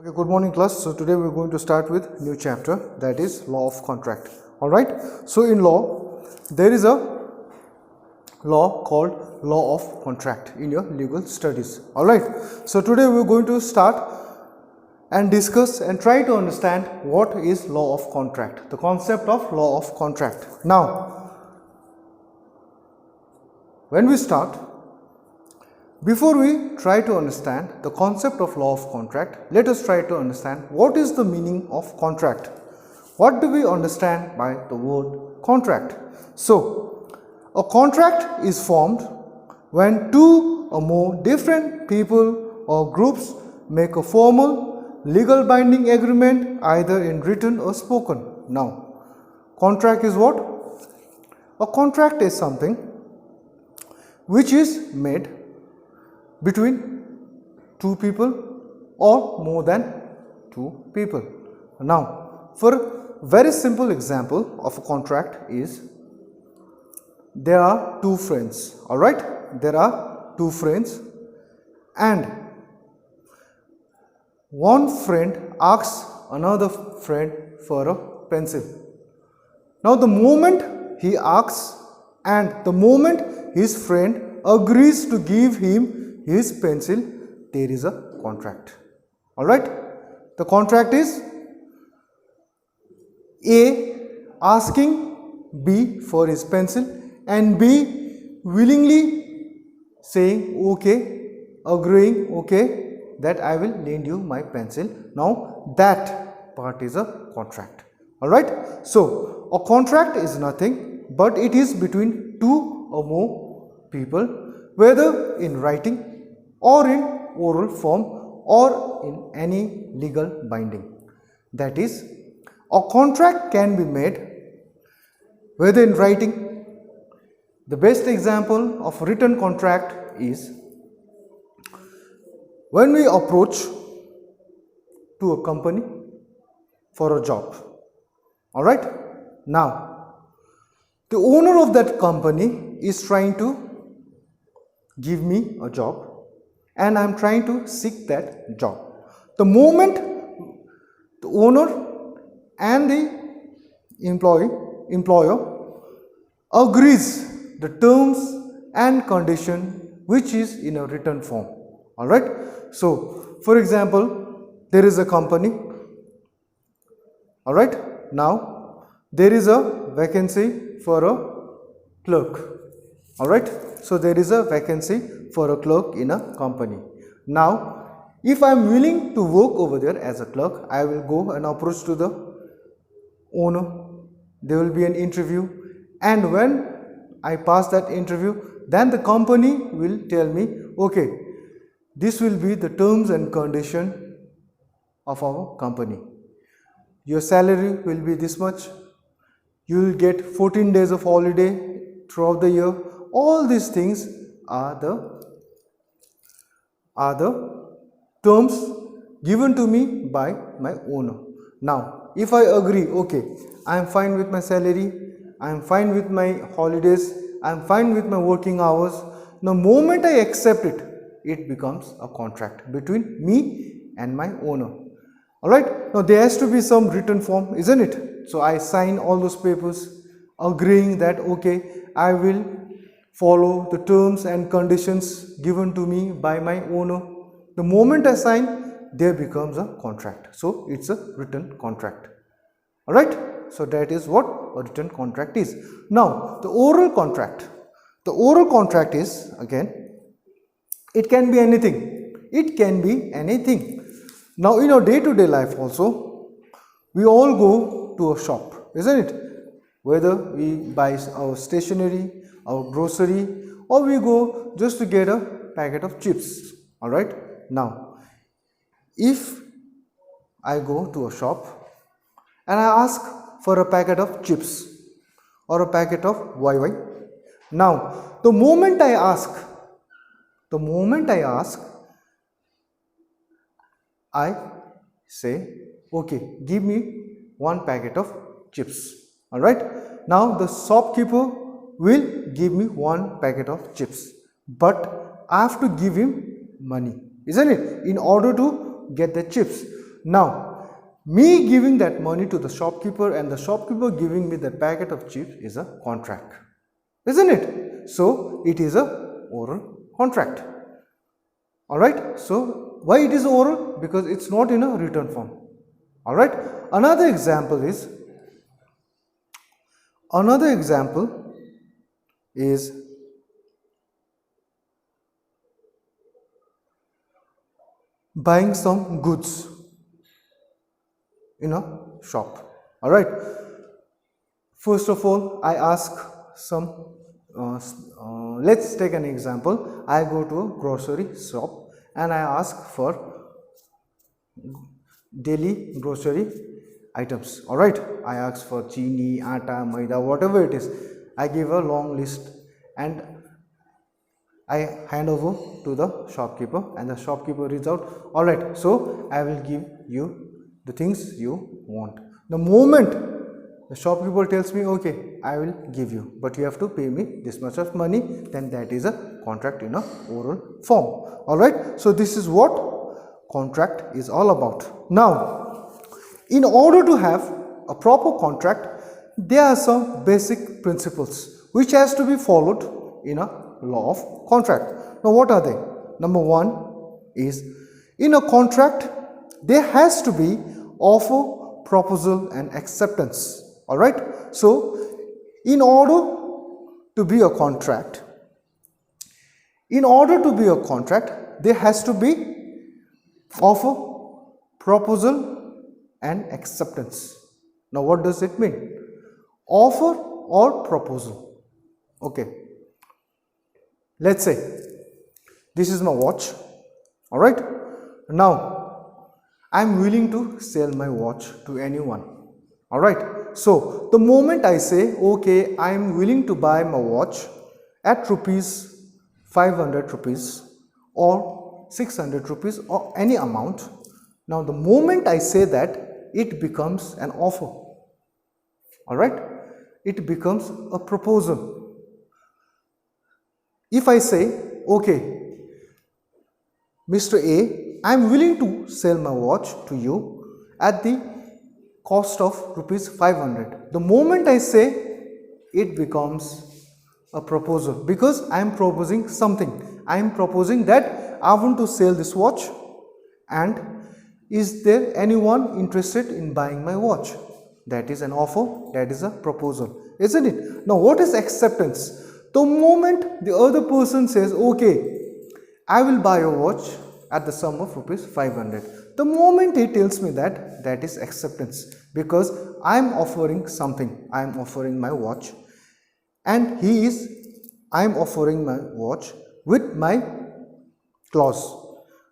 Okay, good morning class. So today we're going to start with new chapter, that is law of contract. All right. So in law there is a law called law of contract in your legal studies. All right. So today we're going to start and discuss and try to understand what is law of contract, the concept of law of contract. Now when we start, before we try to understand the concept of law of contract, let us try to understand what is the meaning of contract. What do we understand by the word contract? So, a contract is formed when two or more different people or groups make a formal legal binding agreement either in written or spoken. Now, contract is what? A contract is something which is made between two people or more than two people. Now, for a very simple example of a contract is, there are two friends, all right? There are two friends and one friend asks another friend for a pencil. Now, the moment he asks and the moment his friend agrees to give him his pencil, there is a contract. All right. The contract is A asking B for his pencil and B willingly saying okay, agreeing okay that I will lend you my pencil. Now that part is a contract. All right. So a contract is nothing but it is between two or more people, whether in writing or in oral form or in any legal binding. That is, a contract can be made whether in writing. The best example of written contract is when we approach to a company for a job. All right. Now, the owner of that company is trying to give me a job and I am trying to seek that job. The moment the owner and the employer agrees the terms and condition which is in a written form. All right. So, for example, there is a company. All right. Now, there is a vacancy for a clerk. All right. So, there is a vacancy for a clerk in a company. Now, if I am willing to work over there as a clerk, I will go and approach to the owner. There will be an interview, and when I pass that interview, then the company will tell me, okay, this will be the terms and condition of our company. Your salary will be this much. You will get 14 days of holiday throughout the year. All these things are the terms given to me by my owner. Now, if I agree, okay, I am fine with my salary, I am fine with my holidays, I am fine with my working hours. The moment I accept it, it becomes a contract between me and my owner. All right. Now, there has to be some written form, isn't it? So, I sign all those papers agreeing that, okay, I will follow the terms and conditions given to me by my owner. The moment I sign, there becomes a contract. So, it's a written contract. All right. So, that is what a written contract is. Now, the oral contract. The oral contract is, again, it can be anything. It can be anything. Now, in our day-to-day life also, we all go to a shop, isn't it? Whether we buy our stationery, our grocery, or we go just to get a packet of chips. All right. Now, if I go to a shop and I ask for a packet of chips or a packet of YY, now the moment I ask, I say, okay, give me one packet of chips. All right. Now, the shopkeeper will give me one packet of chips, but I have to give him money, isn't it, in order to get the chips. Now, me giving that money to the shopkeeper and the shopkeeper giving me that packet of chips is a contract, isn't it? So it is a oral contract. Alright, so why it is oral? Because it's not in a written form. Alright, another example is buying some goods in a shop. Alright, first of all, I ask some let's take an example. I go to a grocery shop and I ask for daily grocery items. Alright, I ask for chini, atta, maida, whatever it is. I give a long list and I hand over to the shopkeeper and the shopkeeper reads out, alright, so I will give you the things you want. The moment the shopkeeper tells me, okay, I will give you, but you have to pay me this much of money, then that is a contract in a oral form. Alright, so this is what contract is all about. Now, in order to have a proper contract, there are some basic principles which has to be followed in a law of contract. Now, what are they? Number one is, in a contract, there has to be offer, proposal and acceptance. Alright, so in order to be a contract, there has to be offer, proposal and acceptance. Now, what does it mean? Offer or proposal. Okay, let's say this is my watch. Alright, now I am willing to sell my watch to anyone. Alright, so the moment I say, okay, I am willing to buy my watch at rupees 500 rupees or 600 rupees or any amount, now the moment I say that, it becomes an offer. Alright, it becomes a proposal. If I say, okay, Mr. A, I am willing to sell my watch to you at the cost of rupees 500. The moment I say, it becomes a proposal, because I am proposing something. I am proposing that I want to sell this watch, and is there anyone interested in buying my watch? That is an offer, that is a proposal, isn't it? Now, what is acceptance? The moment the other person says, okay, I will buy a watch at the sum of rupees 500. The moment he tells me that, that is acceptance, because I am offering something. I am offering my watch, and I am offering my watch with my clause.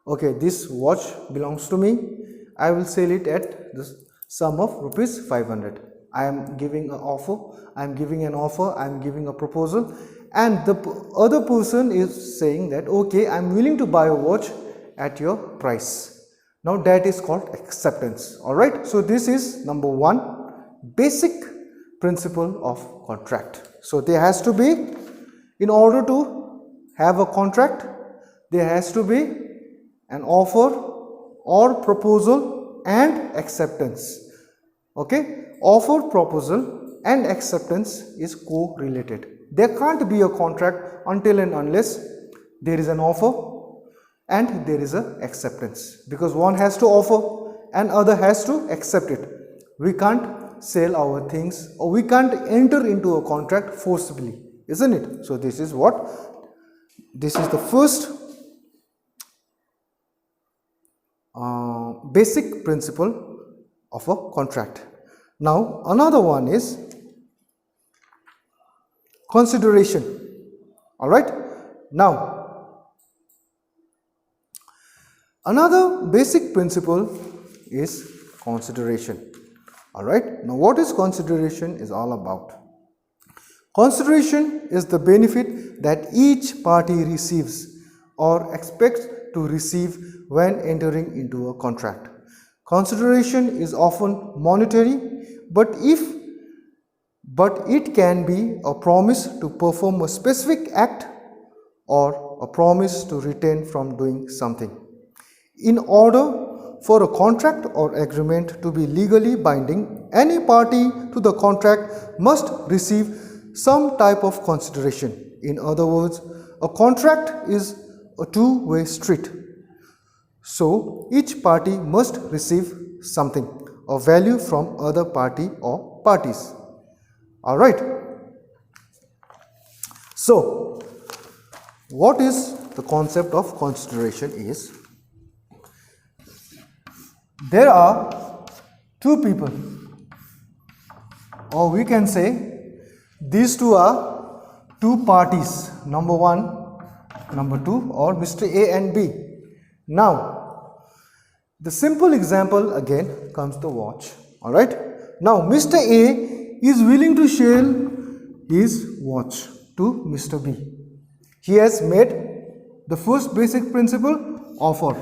Okay, this watch belongs to me. I will sell it at the sum of rupees 500. I am giving an offer. I am giving an offer. I am giving a proposal, and the other person is saying that, okay, I am willing to buy a watch at your price. Now, that is called acceptance. Alright, so this is number one, basic principle of contract. So, there has to be, in order to have a contract, there has to be an offer or proposal and acceptance. Okay, offer, proposal and acceptance is co-related. There can't be a contract until and unless there is an offer and there is a acceptance, because one has to offer and other has to accept it. We can't sell our things, or we can't enter into a contract forcibly, isn't it? So this is the first basic principle of a contract. Now, another one is consideration. Alright, now another basic principle is consideration. Alright, now what is consideration is all about? Consideration is the benefit that each party receives or expects to receive when entering into a contract. Consideration is often monetary, but it can be a promise to perform a specific act or a promise to refrain from doing something. In order for a contract or agreement to be legally binding, any party to the contract must receive some type of consideration. In other words, a contract is a two-way street. So each party must receive something, a value from other party or parties. Alright. So what is the concept of consideration is, there are two people, or we can say these two are two parties, number one, number two, or Mr. A and B. Now the simple example again comes the watch. Alright. Now Mr. A is willing to sell his watch to Mr. B. He has made the first basic principle, offer.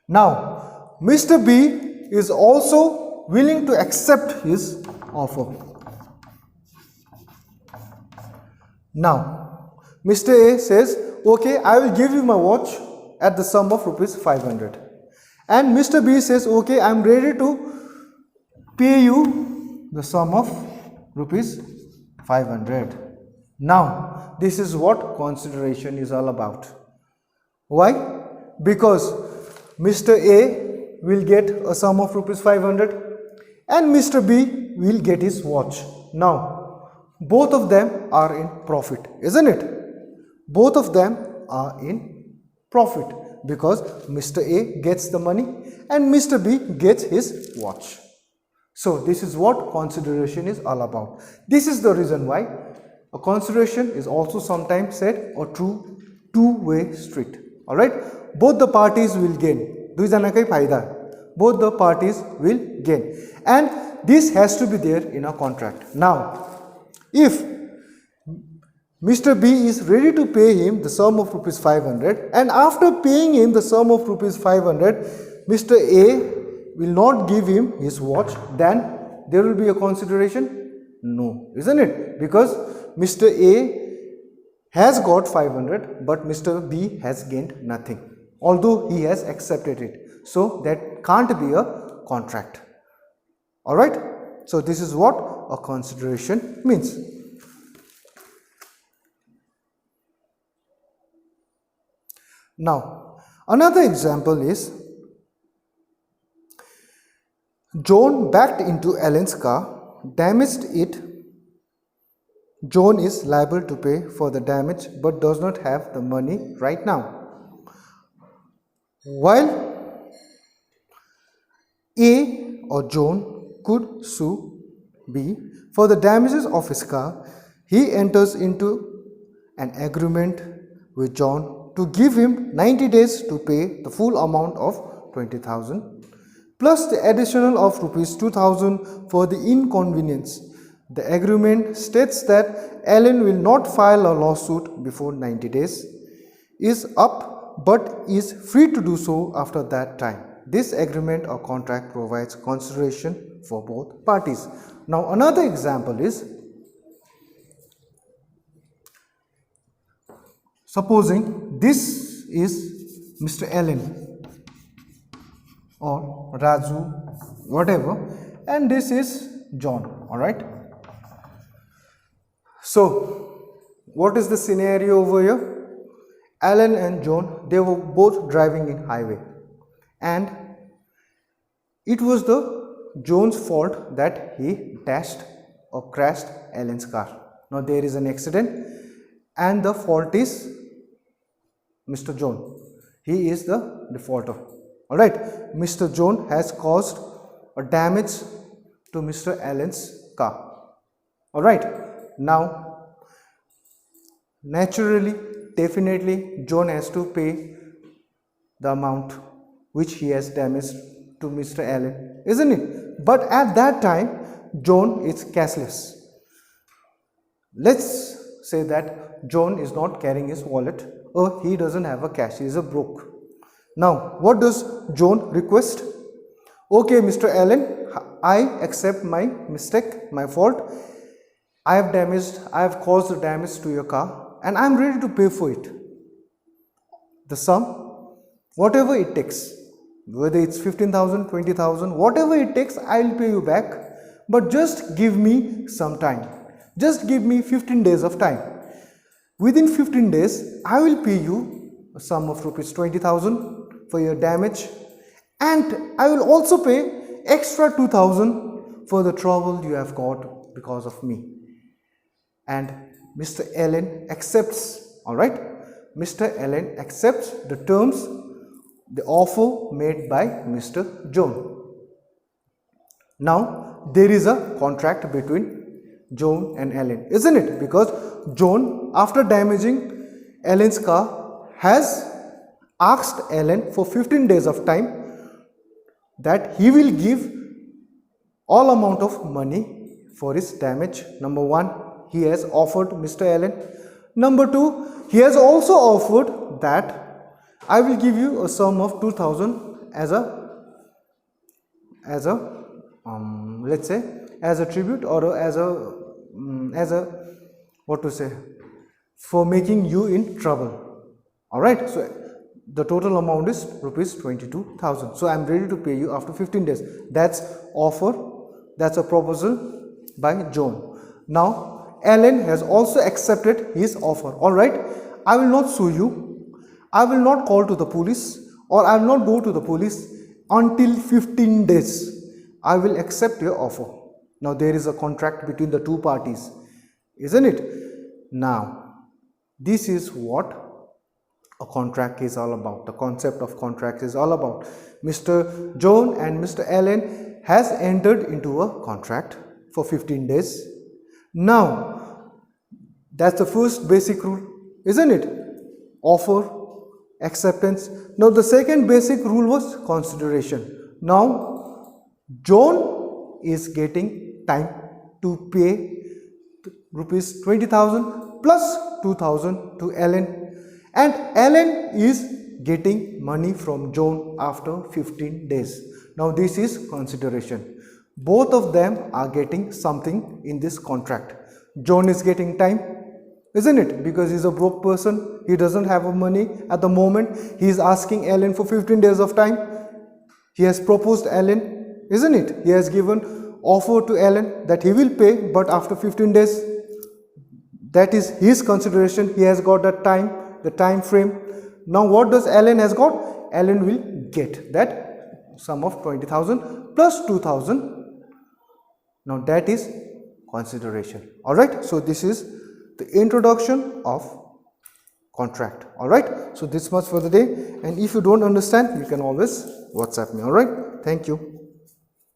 Now Mr. B is also willing to accept his offer. Now Mr. A says, okay, I will give you my watch at the sum of rupees 500. And Mr. B says, okay, I am ready to pay you the sum of rupees 500. Now this is what consideration is all about. Why? Because Mr. A will get a sum of rupees 500 and Mr. B will get his watch. Now both of them are in profit, isn't it? Both of them are in profit because Mr. A gets the money and Mr. B gets his watch. So this is what consideration is all about. This is the reason why a consideration is also sometimes said a true two-way street. Alright, both the parties will gain. Both the parties will gain, and this has to be there in a contract. Now if Mr. B is ready to pay him the sum of rupees 500, and after paying him the sum of rupees 500, Mr. A will not give him his watch, then there will be a consideration? No, isn't it? Because Mr. A has got 500 but Mr. B has gained nothing, although he has accepted it. So that can't be a contract. Alright, so this is what a consideration means. Now another example is, John backed into Alan's car, damaged it. John is liable to pay for the damage but does not have the money right now. While A or John could sue B for the damages of his car, he enters into an agreement with John to give him 90 days to pay the full amount of 20,000 plus the additional of rupees 2,000 for the inconvenience. The agreement states that Alan will not file a lawsuit before 90 days is up but is free to do so after that time. This agreement or contract provides consideration for both parties. Now another example is, supposing this is Mr. Allen or Raju, whatever, and this is John. Alright. So what is the scenario over here? Alan and John, they were both driving in highway, and it was the John's fault that he dashed or crashed Alan's car. Now there is an accident and the fault is Mr. John. He is the defaulter. Alright, Mr. John has caused a damage to Mr. Allen's car. Alright, now naturally, definitely John has to pay the amount which he has damaged to Mr. Allen, isn't it? But at that time, John is cashless. Let's say that John is not carrying his wallet, or he doesn't have a cash, he is a broke. Now what does John request? Okay, Mr. Allen, I accept my mistake, my fault. I have caused the damage to your car and I am ready to pay for it. The sum, whatever it takes, whether it's 15,000, 20,000, whatever it takes, I'll pay you back, but just give me some time. Just give me 15 days of time. Within 15 days, I will pay you a sum of rupees 20,000 for your damage, and I will also pay extra 2,000 for the trouble you have got because of me. And Mr. Allen accepts, alright? Mr. Allen accepts the terms, the offer made by Mr. John. Now, there is a contract between John and Allen, isn't it? Because John, after damaging Allen's car, has asked Allen for 15 days of time that he will give all amount of money for his damage. Number one, he has offered Mr. Allen. Number two, he has also offered that I will give you a sum of 2,000 as a let's say as a tribute, or as a what to say, for making you in trouble. All right, so the total amount is rupees 22,000. So I am ready to pay you after 15 days. That's offer, that's a proposal by John. Now Allen has also accepted his offer. All right, I will not sue you, I will not call to the police, or I will not go to the police until 15 days. I will accept your offer. Now there is a contract between the two parties, isn't it? Now this is what a contract is all about. The concept of contract is all about. Mr. John and Mr. Allen has entered into a contract for 15 days. Now that's the first basic rule, isn't it? Offer, acceptance. Now the second basic rule was consideration. Now John is getting time to pay rupees 20,000 plus 2,000 to Allen, and Allen is getting money from John after 15 days. Now this is consideration. Both of them are getting something in this contract. John is getting time, isn't it? Because he's a broke person, he doesn't have money at the moment. He is asking Allen for 15 days of time. He has proposed Allen, isn't it? He has given offer to Allen that he will pay, but after 15 days. That is his consideration. He has got that time, the time frame. Now what does Allen has got? Allen will get that sum of 20,000 plus 2,000. Now that is consideration. Alright, so this is the introduction of contract. Alright, so this much for the day, and if you don't understand, you can always WhatsApp me. Alright, thank you.